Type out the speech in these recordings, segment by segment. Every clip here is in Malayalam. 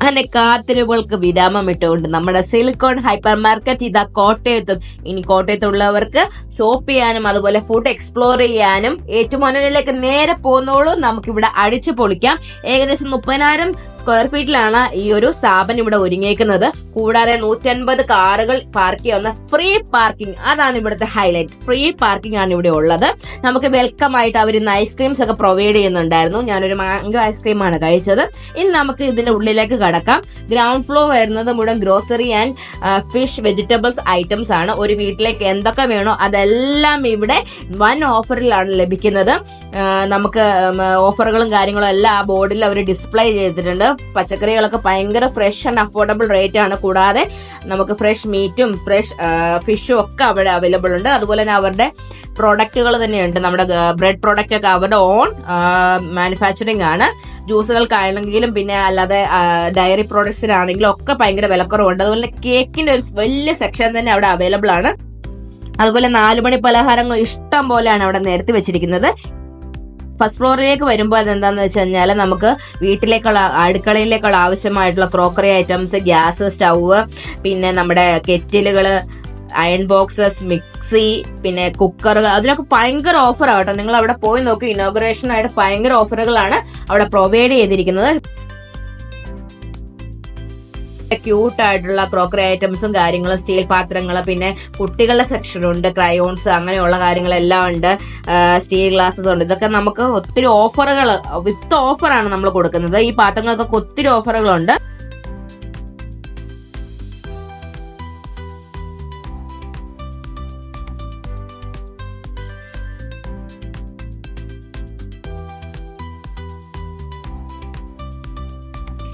അങ്ങനെ കാത്തിരിപ്പുകൾക്ക് വിരാമം ഇട്ടുകൊണ്ട് നമ്മുടെ സിലിക്കോൺ ഹൈപ്പർ മാർക്കറ്റ് ഇതാ കോട്ടയത്തും. ഇനി കോട്ടയത്തുള്ളവർക്ക് ഷോപ്പ് ചെയ്യാനും അതുപോലെ ഫുഡ് എക്സ്പ്ലോർ ചെയ്യാനും ഏറ്റുമാനൂരിലേക്ക് നേരെ പോകുന്നോളൂ. നമുക്കിവിടെ അടിച്ചു പൊളിക്കാം. ഏകദേശം 30,000 സ്ക്വയർ ഫീറ്റിലാണ് ഈ ഒരു സ്ഥാപനം ഇവിടെ ഒരുങ്ങിയേക്കുന്നത്. കൂടാതെ 150 കാറുകൾ പാർക്ക് ചെയ്യാവുന്ന ഫ്രീ പാർക്കിംഗ്, അതാണ് ഇവിടുത്തെ ഹൈലൈറ്റ്. ഫ്രീ പാർക്കിംഗ് ആണ് ഇവിടെ ഉള്ളത്. നമുക്ക് വെൽക്കം ആയിട്ട് അവർ ഇന്ന് ഐസ്ക്രീംസ് ഒക്കെ പ്രൊവൈഡ് ചെയ്യുന്നുണ്ടായിരുന്നു. ഞാനൊരു മാംഗോ ഐസ്ക്രീമാണ് കഴിച്ചത്. ഇനി നമുക്ക് ഇതിന്റെ ഉള്ളിലേക്ക് കടക്കാം. ഗ്രൗണ്ട് ഫ്ലോർ വരുന്നത് മുഴുവൻ grocery and fish vegetables items ആണ്. ഒരു വീട്ടിലേക്ക് എന്തൊക്കെ വേണോ അതെല്ലാം ഇവിടെ വൻ ഓഫറിലാണ് ലഭിക്കുന്നത്. നമുക്ക് ഓഫറുകളും കാര്യങ്ങളും എല്ലാം ആ ബോർഡിൽ അവർ ഡിസ്പ്ലേ ചെയ്തിട്ടുണ്ട്. പച്ചക്കറികളൊക്കെ ഭയങ്കര ഫ്രഷ് ആൻഡ് അഫോർഡബിൾ റേറ്റ് ആണ്. കൂടാതെ നമുക്ക് ഫ്രഷ് മീറ്റും ഫ്രഷ് ഫിഷും ഒക്കെ അവിടെ അവൈലബിൾ ഉണ്ട്. അതുപോലെ തന്നെ അവരുടെ പ്രോഡക്റ്റുകൾ തന്നെയുണ്ട്. നമ്മുടെ ബ്രെഡ് പ്രോഡക്റ്റ് ഒക്കെ അവരുടെ ഓൺ മാനുഫാക്ചറിങ് ആണ്. ജ്യൂസുകൾക്കാണെങ്കിലും പിന്നെ അല്ലാതെ ഡയറി പ്രോഡക്ട്സിനാണെങ്കിലും ഒക്കെ ഭയങ്കര വിലക്കുറവുണ്ട്. അതുപോലെ കേക്കിന്റെ ഒരു വലിയ സെക്ഷൻ തന്നെ അവിടെ അവൈലബിൾ ആണ്. അതുപോലെ 4 മണി പലഹാരങ്ങൾ ഇഷ്ടം പോലെയാണ് അവിടെ നിരത്തി വെച്ചിരിക്കുന്നത്. ഫസ്റ്റ് ഫ്ലോറിലേക്ക് വരുമ്പോൾ അതെന്താന്ന് വെച്ച് കഴിഞ്ഞാൽ നമുക്ക് വീട്ടിലേക്കുള്ള അടുക്കളയിലേക്കുള്ള ആവശ്യമായിട്ടുള്ള ക്രോക്കറി ഐറ്റംസ്, ഗ്യാസ് സ്റ്റൗവ്, പിന്നെ നമ്മുടെ കെറ്റിലുകള്, അയൺ ബോക്സസ്, മിക്സി, പിന്നെ കുക്കറുകൾ, അതിനൊക്കെ ഭയങ്കര ഓഫർ ആവട്ടെ. നിങ്ങൾ അവിടെ പോയി നോക്കി. ഇനോഗ്രേഷനായിട്ട് ഭയങ്കര ഓഫറുകളാണ് അവിടെ പ്രൊവൈഡ് ചെയ്തിരിക്കുന്നത്. ക്യൂട്ട് ആയിട്ടുള്ള ക്രോക്കറി ഐറ്റംസും കാര്യങ്ങളും, സ്റ്റീൽ പാത്രങ്ങൾ, പിന്നെ കുട്ടികളുടെ സെക്ഷനുണ്ട്, ക്രയോൺസ്, അങ്ങനെയുള്ള കാര്യങ്ങളെല്ലാം ഉണ്ട്. സ്റ്റീൽ ഗ്ലാസസ് ഉണ്ട്. ഇതൊക്കെ നമുക്ക് ഒത്തിരി ഓഫറുകൾ വിത്ത് ഓഫറാണ് നമ്മൾ കൊടുക്കുന്നത്. ഈ പാത്രങ്ങൾക്കൊക്കെ ഒത്തിരി ഓഫറുകളുണ്ട്.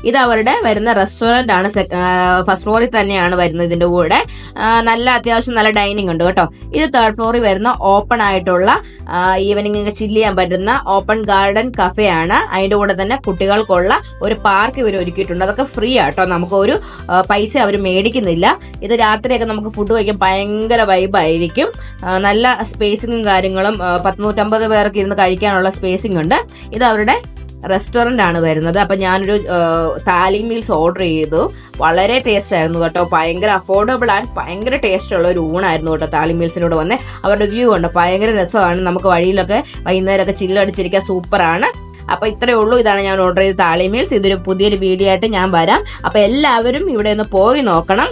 ഇത് അവരുടെ വരുന്ന റെസ്റ്റോറന്റ് ആണ്. ഫസ്റ്റ് ഫ്ലോറിൽ തന്നെയാണ് വരുന്നത്. ഇതിന്റെ കൂടെ നല്ല അത്യാവശ്യം നല്ല ഡൈനിങ് ഉണ്ട് കേട്ടോ. ഇത് 3rd ഫ്ലോറിൽ വരുന്ന ഓപ്പൺ ആയിട്ടുള്ള ഈവനിങ് ചില്ല് ചെയ്യാൻ പറ്റുന്ന ഓപ്പൺ ഗാർഡൻ കഫേ ആണ്. അതിന്റെ കൂടെ തന്നെ കുട്ടികൾക്കുള്ള ഒരു പാർക്ക് ഇവർ ഒരുക്കിയിട്ടുണ്ട്. അതൊക്കെ ഫ്രീ ആട്ടോ. നമുക്ക് ഒരു പൈസ അവർ മേടിക്കുന്നില്ല. ഇത് രാത്രിയൊക്കെ നമുക്ക് ഫുഡ് കഴിക്കാൻ ഭയങ്കര വൈബായിരിക്കും. നല്ല സ്പേസിങ്ങും കാര്യങ്ങളും, 150 പേർക്ക് ഇരുന്ന് കഴിക്കാനുള്ള സ്പേസിംഗ് ഉണ്ട്. ഇത് അവരുടെ റെസ്റ്റോറന്റ് ആണ് വരുന്നത്. അപ്പൊ ഞാനൊരു താലി മീൽസ് ഓർഡർ ചെയ്തു. വളരെ ടേസ്റ്റ് ആയിരുന്നു കേട്ടോ. ഭയങ്കര അഫോർഡബിൾ ആൻഡ് ഭയങ്കര ടേസ്റ്റ് ഉള്ള ഒരു ഊണായിരുന്നു കേട്ടോ താലി മീൽസിനോട് വന്നേ. അവരുടെ വ്യൂ ഉണ്ട്, ഭയങ്കര രസമാണ്. നമുക്ക് വഴിയിലൊക്കെ വൈകുന്നേരമൊക്കെ ചില്ലടിച്ചിരിക്കാൻ സൂപ്പറാണ്. അപ്പൊ ഇത്രയേ ഉള്ളൂ. ഇതാണ് ഞാൻ ഓർഡർ ചെയ്ത താലി മീൽസ്. ഇതൊരു പുതിയൊരു വീഡിയോ ആയിട്ട് ഞാൻ വരാം. അപ്പൊ എല്ലാവരും ഇവിടെ ഒന്ന് പോയി നോക്കണം.